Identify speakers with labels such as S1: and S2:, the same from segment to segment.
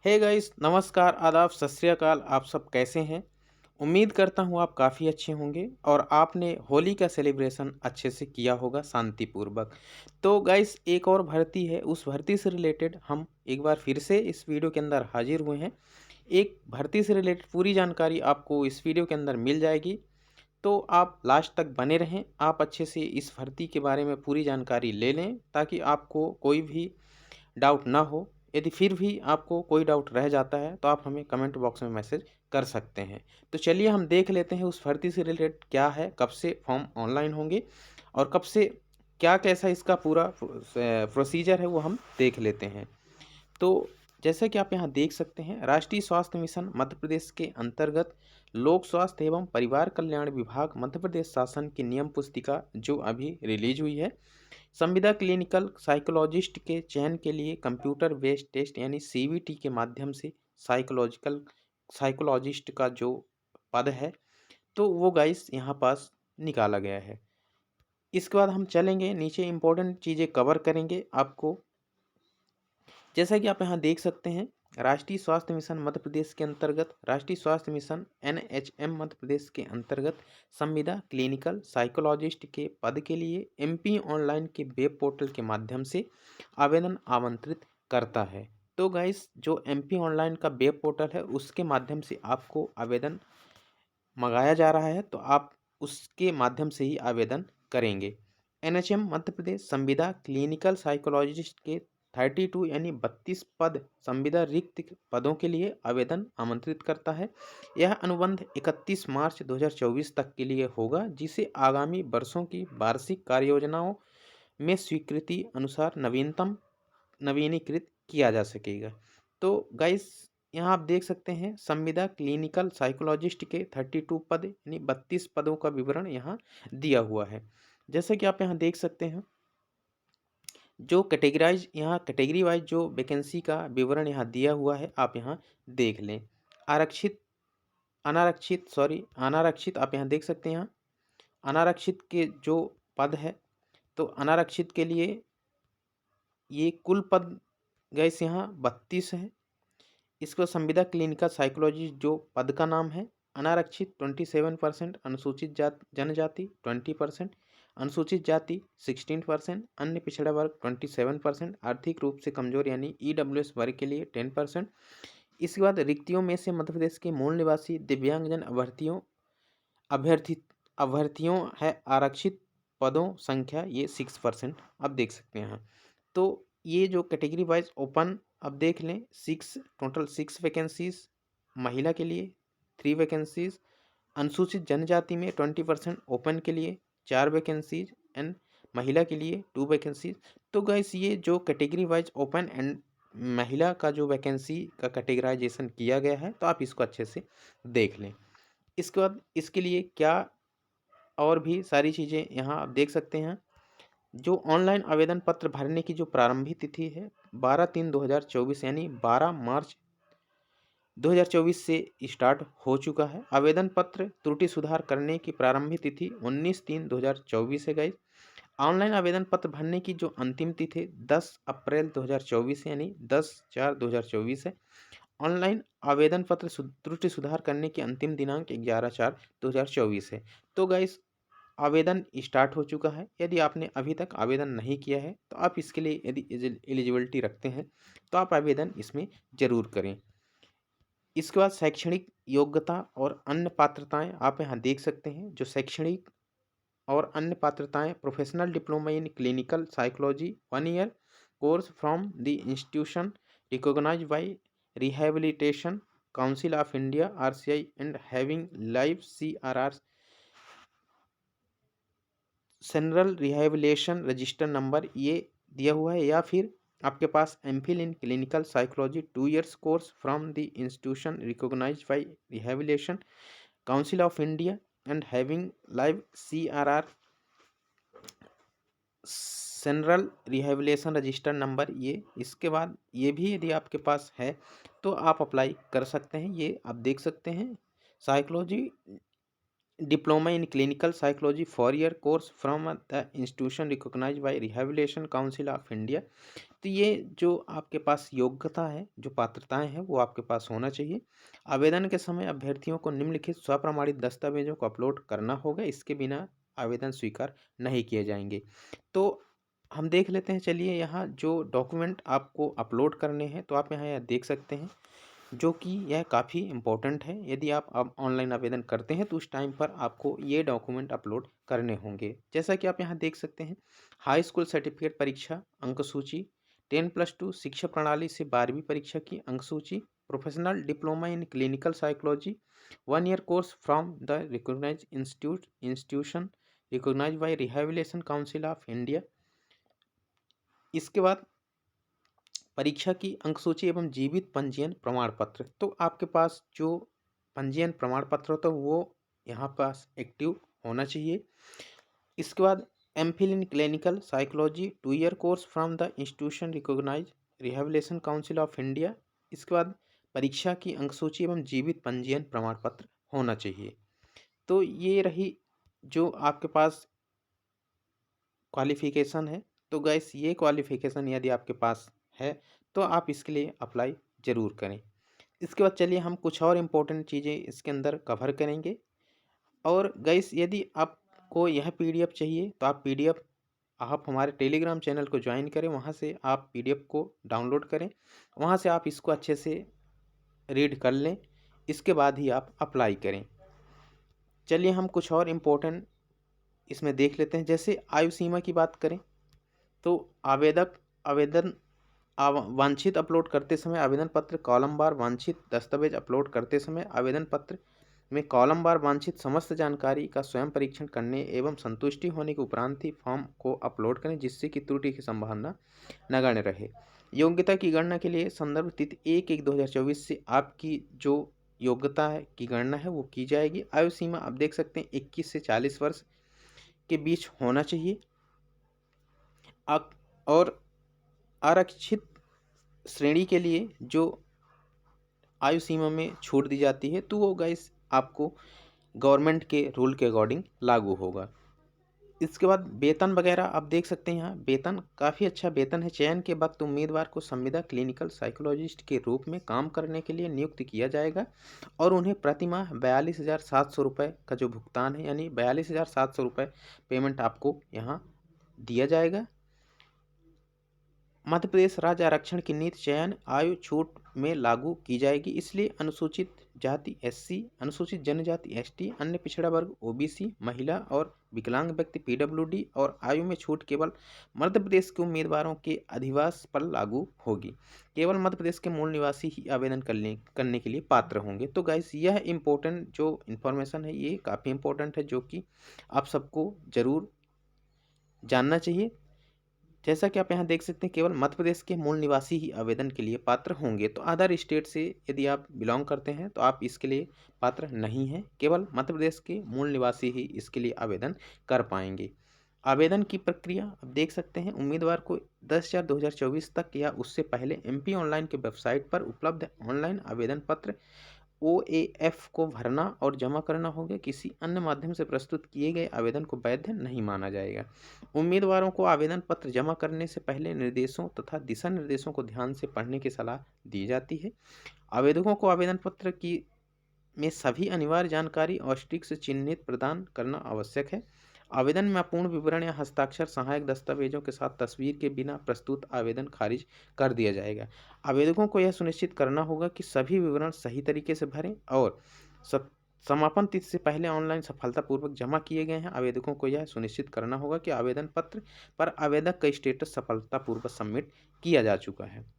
S1: Hey guys, नमस्कार, आदाब, सत श्री अकाल। आप सब कैसे हैं? उम्मीद करता हूँ आप काफ़ी अच्छे होंगे और आपने होली का सेलिब्रेशन अच्छे से किया होगा शांतिपूर्वक। तो गाइस, एक और भर्ती है, उस भर्ती से रिलेटेड हम एक बार फिर से इस वीडियो के अंदर हाजिर हुए हैं। एक भर्ती से रिलेटेड पूरी जानकारी आपको इस वीडियो के अंदर मिल जाएगी, तो आप लास्ट तक बने रहें। आप अच्छे से इस भर्ती के बारे में पूरी जानकारी ले लें ताकि आपको कोई भी डाउट ना हो। यदि फिर भी आपको कोई डाउट रह जाता है तो आप हमें कमेंट बॉक्स में मैसेज कर सकते हैं। तो चलिए हम देख लेते हैं उस भर्ती से रिलेटेड क्या है, कब से फॉर्म ऑनलाइन होंगे और कब से क्या कैसा इसका पूरा प्रोसीजर है वो हम देख लेते हैं। तो जैसा कि आप यहाँ देख सकते हैं, राष्ट्रीय स्वास्थ्य मिशन मध्य प्रदेश के अंतर्गत लोक स्वास्थ्य एवं परिवार कल्याण विभाग मध्य प्रदेश शासन की नियम पुस्तिका जो अभी रिलीज हुई है, संविदा क्लिनिकल साइकोलॉजिस्ट के चयन के लिए कंप्यूटर बेस्ड टेस्ट यानी सीबीटी के माध्यम से साइकोलॉजिकल साइकोलॉजिस्ट का जो पद है, तो वो गाइस यहाँ पास निकाला गया है। इसके बाद हम चलेंगे नीचे, इंपॉर्टेंट चीज़ें कवर करेंगे आपको। जैसा कि आप यहाँ देख सकते हैं, राष्ट्रीय स्वास्थ्य मिशन मध्य प्रदेश के अंतर्गत राष्ट्रीय स्वास्थ्य मिशन एनएचएम मध्य प्रदेश के अंतर्गत संविदा क्लिनिकल साइकोलॉजिस्ट के पद के लिए एमपी ऑनलाइन के वेब पोर्टल के माध्यम से आवेदन आमंत्रित करता है। तो गाइस, जो एमपी ऑनलाइन का वेब पोर्टल है उसके माध्यम से आपको आवेदन मंगाया जा रहा है, तो आप उसके माध्यम से ही आवेदन करेंगे। एनएचएम मध्य प्रदेश संविदा क्लिनिकल साइकोलॉजिस्ट के 32 यानी 32 पद संविदा रिक्त पदों के लिए आवेदन आमंत्रित करता है। यह अनुबंध 31 मार्च 2024 तक के लिए होगा, जिसे आगामी वर्षों की वार्षिक कार्य योजनाओं में स्वीकृति अनुसार नवीनीकृत किया जा सकेगा। तो गाइस, यहाँ आप देख सकते हैं संविदा क्लिनिकल साइकोलॉजिस्ट के 32 पद यानी 32 पदों का विवरण यहाँ दिया हुआ है। जैसे कि आप यहाँ देख सकते हैं, जो कैटेगरी वाइज जो वैकेंसी का विवरण यहाँ दिया हुआ है, आप यहाँ देख लें। आरक्षित अनारक्षित आप यहाँ देख सकते हैं। यहाँ अनारक्षित के जो पद है, तो अनारक्षित के लिए ये कुल पद गैस यहाँ 32 है। इसको संविदा क्लिनिकल साइकोलॉजी जो पद का नाम है, अनारक्षित 27%, अनुसूचित जनजाति 20%, अनुसूचित जाति 16%, अन्य पिछड़ा वर्ग 27%, आर्थिक रूप से कमजोर यानी ईडब्ल्यूएस वर्ग के लिए 10%। इसके बाद रिक्तियों में से मध्य प्रदेश के मूल निवासी दिव्यांगजन अभ्यर्थियों है आरक्षित पदों संख्या ये 6%। आप देख सकते हैं यहाँ। तो ये जो कैटेगरी वाइज ओपन अब देख लें, टोटल 6 वैकेंसीज महिला के लिए, 3 वैकेंसीज अनुसूचित जनजाति में 20% ओपन के लिए 4 वैकेंसीज एंड महिला के लिए 2 वैकेंसीज। तो गाइस, ये जो कैटेगरी वाइज ओपन एंड महिला का जो वैकेंसी का कैटेगराइजेशन किया गया है, तो आप इसको अच्छे से देख लें। इसके बाद इसके लिए क्या और भी सारी चीज़ें यहाँ आप देख सकते हैं। जो ऑनलाइन आवेदन पत्र भरने की जो प्रारंभिक तिथि है 12/3/2024 यानी 12 मार्च 2024 से स्टार्ट हो चुका है। आवेदन पत्र त्रुटि सुधार करने की प्रारंभिक तिथि 19/3/2024 है गाइस। ऑनलाइन आवेदन पत्र भरने की जो अंतिम तिथि 10 अप्रैल 2024 यानी 10/4/2024 है। ऑनलाइन आवेदन पत्र त्रुटि सुधार करने की अंतिम दिनांक 11/4/2024 है। तो गाइस, आवेदन स्टार्ट हो चुका है। यदि आपने अभी तक आवेदन नहीं किया है तो आप इसके लिए यदि एलिजिबिलिटी रखते हैं तो आप आवेदन इसमें ज़रूर करें। इसके बाद शैक्षणिक योग्यता और अन्य पात्रताएं आप यहाँ देख सकते हैं। जो शैक्षणिक और अन्य पात्रताएं, professional diploma in clinical psychology 1 year course from the institution recognise by rehabilitation council of India RCI and having live CRR central rehabilitation register number ये दिया हुआ है, या फिर आपके पास MPhil in clinical psychology 2 years course from the institution recognised by rehabilitation council of India and having live CRR central rehabilitation register number ये। इसके बाद ये भी यदि आपके पास है तो आप अप्लाई कर सकते हैं। ये आप देख सकते हैं, psychology diploma in clinical psychology 4 year course from the institution recognised by rehabilitation council of India. तो ये जो आपके पास योग्यता है, जो पात्रताएं हैं, वो आपके पास होना चाहिए। आवेदन के समय अभ्यर्थियों को निम्नलिखित स्वप्रमाणित दस्तावेजों को अपलोड करना होगा, इसके बिना आवेदन स्वीकार नहीं किए जाएंगे। तो हम देख लेते हैं, चलिए यहाँ जो डॉक्यूमेंट आपको अपलोड करने हैं, तो आप यहाँ देख सकते हैं, जो कि यह काफ़ी इम्पोर्टेंट है। यदि आप अब ऑनलाइन आवेदन करते हैं तो उस टाइम पर आपको ये डॉक्यूमेंट अपलोड करने होंगे। जैसा कि आप यहाँ देख सकते हैं, हाई स्कूल सर्टिफिकेट परीक्षा अंक सूची, 10+2 शिक्षा प्रणाली से 12वीं परीक्षा की अंक सूची, professional diploma in clinical psychology 1 year course from the recognised institution recognised by rehabilitation council of India. इसके बाद परीक्षा की अंक सूची एवं जीवित पंजीयन प्रमाण पत्र। तो आपके पास जो पंजीयन प्रमाण पत्र होता है वो यहाँ पास एक्टिव होना चाहिए। इसके बाद MPhil in clinical psychology 2 year course from the institution recognise rehabilitation council of India. इसके बाद परीक्षा की अंक सूची एवं जीवित पंजीयन प्रमाण पत्र होना चाहिए। तो ये रही जो आपके पास क्वालिफिकेशन है। तो गैस ये क्वालिफिकेशन यदि आपके पास है तो आप इसके लिए अप्लाई ज़रूर करें। इसके बाद चलिए हम कुछ और इम्पोर्टेंट चीज़ें इसके अंदर कवर करेंगे। और गैस यदि आपको यह पीडीएफ चाहिए तो आप पीडीएफ आप हमारे टेलीग्राम चैनल को ज्वाइन करें, वहाँ से आप पीडीएफ को डाउनलोड करें, वहाँ से आप इसको अच्छे से रीड कर लें, इसके बाद ही आप अप्लाई करें। चलिए हम कुछ और इम्पोर्टेंट इसमें देख लेते हैं। जैसे आयु सीमा की बात करें तो आवेदन वांछित अपलोड करते समय आवेदन पत्र कॉलम वार वांछित दस्तावेज अपलोड करते समय आवेदन पत्र में कॉलम वार वांछित समस्त जानकारी का स्वयं परीक्षण करने एवं संतुष्टि होने के उपरांत ही फॉर्म को अपलोड करें, जिससे कि त्रुटि की संभावना नगण्य रहे। योग्यता की गणना के लिए संदर्भ तिथि 1/1/2024 से आपकी जो योग्यता है की गणना है वो की जाएगी। आयु सीमा आप देख सकते हैं 21 से 40 वर्ष के बीच होना चाहिए। और आरक्षित श्रेणी के लिए जो आयु सीमा में छूट दी जाती है तो वो गाइस आपको गवर्नमेंट के रूल के अकॉर्डिंग लागू होगा। इसके बाद वेतन वगैरह आप देख सकते हैं, यहाँ वेतन काफ़ी अच्छा वेतन है। चयन के वक्त उम्मीदवार को संविदा क्लिनिकल साइकोलॉजिस्ट के रूप में काम करने के लिए नियुक्त किया जाएगा और उन्हें प्रतिमाह 42,700 रुपये का जो भुगतान है, यानी 42,700 रुपये पेमेंट आपको यहाँ दिया जाएगा। मध्य प्रदेश राज्य आरक्षण की नीति चयन आयु छूट में लागू की जाएगी, इसलिए अनुसूचित जाति एससी, अनुसूचित जनजाति एसटी, अन्य पिछड़ा वर्ग ओबीसी, महिला और विकलांग व्यक्ति पीडब्ल्यूडी और आयु में छूट केवल मध्य प्रदेश के उम्मीदवारों के अधिवास पर लागू होगी। केवल मध्य प्रदेश के मूल निवासी ही आवेदन करने के लिए पात्र होंगे। तो गाइस यह इम्पोर्टेंट जो इन्फॉर्मेशन है ये काफ़ी इम्पोर्टेंट है, जो कि आप सबको ज़रूर जानना चाहिए। जैसा कि आप यहाँ देख सकते हैं, केवल मध्य प्रदेश के मूल निवासी ही आवेदन के लिए पात्र होंगे। तो अदर स्टेट से यदि आप बिलोंग करते हैं तो आप इसके लिए पात्र नहीं हैं। केवल मध्य प्रदेश के मूल निवासी ही इसके लिए आवेदन कर पाएंगे। आवेदन की प्रक्रिया आप देख सकते हैं, उम्मीदवार को 10/4/2024 तक या उससे पहले एमपी ऑनलाइन के वेबसाइट पर उपलब्ध ऑनलाइन आवेदन पत्र OAF को भरना और जमा करना होगा। किसी अन्य माध्यम से प्रस्तुत किए गए आवेदन को वैध नहीं माना जाएगा। उम्मीदवारों को आवेदन पत्र जमा करने से पहले निर्देशों तथा दिशा निर्देशों को ध्यान से पढ़ने की सलाह दी जाती है। आवेदकों को आवेदन पत्र की में सभी अनिवार्य जानकारी और स्टिक से चिन्हित प्रदान करना आवश्यक है। आवेदन में अपूर्ण विवरण या हस्ताक्षर सहायक दस्तावेजों के साथ तस्वीर के बिना प्रस्तुत आवेदन खारिज कर दिया जाएगा। आवेदकों को यह सुनिश्चित करना होगा कि सभी विवरण सही तरीके से भरें और समापन तिथि से पहले ऑनलाइन सफलतापूर्वक जमा किए गए हैं। आवेदकों को यह सुनिश्चित करना होगा कि आवेदन पत्र पर आवेदक का स्टेटस सफलतापूर्वक सबमिट किया जा चुका है।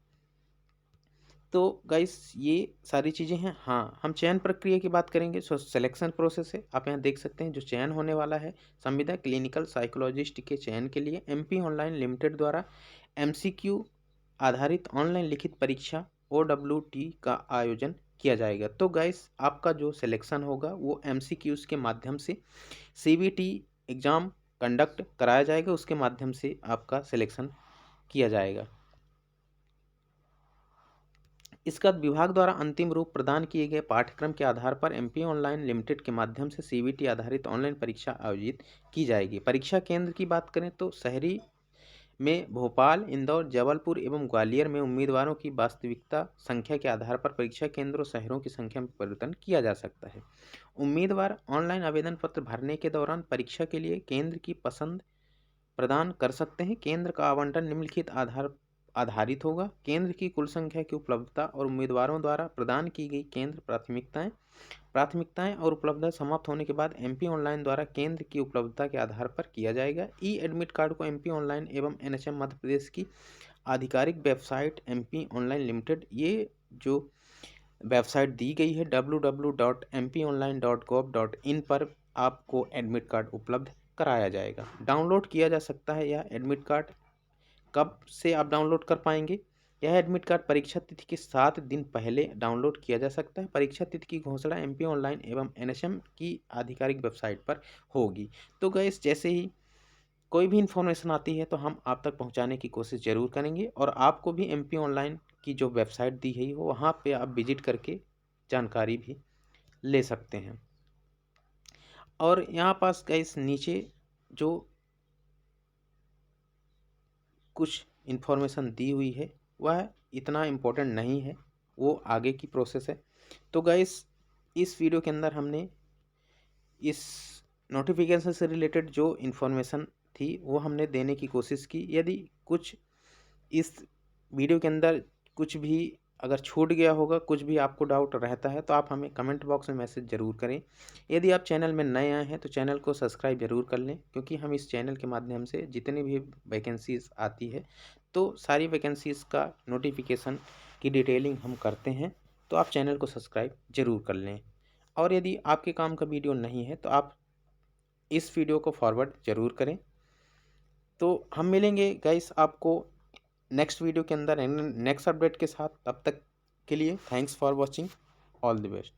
S1: तो गाइस ये सारी चीज़ें हैं। हाँ, हम चयन प्रक्रिया की बात करेंगे। सिलेक्शन प्रोसेस है, आप यहाँ देख सकते हैं जो चयन होने वाला है संविदा क्लिनिकल साइकोलॉजिस्ट के चयन के लिए एमपी ऑनलाइन लिमिटेड द्वारा MCQ आधारित ऑनलाइन लिखित परीक्षा OWT का आयोजन किया जाएगा। तो गाइस आपका जो सिलेक्शन होगा वो MCQs के माध्यम से CBT एग्ज़ाम कंडक्ट कराया जाएगा, उसके माध्यम से आपका सिलेक्शन किया जाएगा। इसका विभाग द्वारा अंतिम रूप प्रदान किए गए पाठ्यक्रम के आधार पर एमपी ऑनलाइन लिमिटेड के माध्यम से सीबीटी आधारित ऑनलाइन परीक्षा आयोजित की जाएगी। परीक्षा केंद्र की बात करें तो शहरी में भोपाल, इंदौर, जबलपुर एवं ग्वालियर में उम्मीदवारों की वास्तविकता संख्या के आधार पर परीक्षा केंद्रों शहरों की संख्या में परिवर्तन किया जा सकता है। उम्मीदवार ऑनलाइन आवेदन पत्र भरने के दौरान परीक्षा के लिए केंद्र की पसंद प्रदान कर सकते हैं। केंद्र का आवंटन निम्नलिखित आधारित होगा। केंद्र की कुल संख्या की उपलब्धता और उम्मीदवारों द्वारा प्रदान की गई केंद्र प्राथमिकताएं और उपलब्धता समाप्त होने के बाद एमपी ऑनलाइन द्वारा केंद्र की उपलब्धता के आधार पर किया जाएगा। ई एडमिट कार्ड को एमपी ऑनलाइन एवं एनएचएम मध्य प्रदेश की आधिकारिक वेबसाइट एमपी ऑनलाइन लिमिटेड, ये जो वेबसाइट दी गई है www.mpionline.gov.in पर आपको एडमिट कार्ड उपलब्ध कराया जाएगा। डाउनलोड किया जा सकता है यह एडमिट कार्ड। कब से आप डाउनलोड कर पाएंगे? यह एडमिट कार्ड परीक्षा तिथि के 7 दिन पहले डाउनलोड किया जा सकता है। परीक्षा तिथि की घोषणा एमपी ऑनलाइन एवं एनएचएम की आधिकारिक वेबसाइट पर होगी। तो गाइस, जैसे ही कोई भी इन्फॉर्मेशन आती है तो हम आप तक पहुंचाने की कोशिश ज़रूर करेंगे, और आपको भी एमपी ऑनलाइन की जो वेबसाइट दी है वहाँ पे आप विजिट करके जानकारी भी ले सकते हैं। और यहाँ पास गाइस नीचे जो कुछ इन्फॉर्मेशन दी हुई है वह इतना इम्पोर्टेंट नहीं है, वो आगे की प्रोसेस है। तो गाइस, इस वीडियो के अंदर हमने इस नोटिफिकेशन से रिलेटेड जो इन्फॉर्मेशन थी वो हमने देने की कोशिश की। यदि कुछ इस वीडियो के अंदर कुछ भी अगर छूट गया होगा, कुछ भी आपको डाउट रहता है, तो आप हमें कमेंट बॉक्स में मैसेज ज़रूर करें। यदि आप चैनल में नए आए हैं तो चैनल को सब्सक्राइब ज़रूर कर लें, क्योंकि हम इस चैनल के माध्यम से जितनी भी वैकेंसीज़ आती है तो सारी वैकेंसीज़ का नोटिफिकेशन की डिटेलिंग हम करते हैं। तो आप चैनल को सब्सक्राइब ज़रूर कर लें। और यदि आपके काम का वीडियो नहीं है तो आप इस वीडियो को फॉरवर्ड ज़रूर करें। तो हम मिलेंगे गाइस आपको नेक्स्ट वीडियो के अंदर नेक्स्ट अपडेट के साथ। तब तक के लिए thanks for watching. All the best.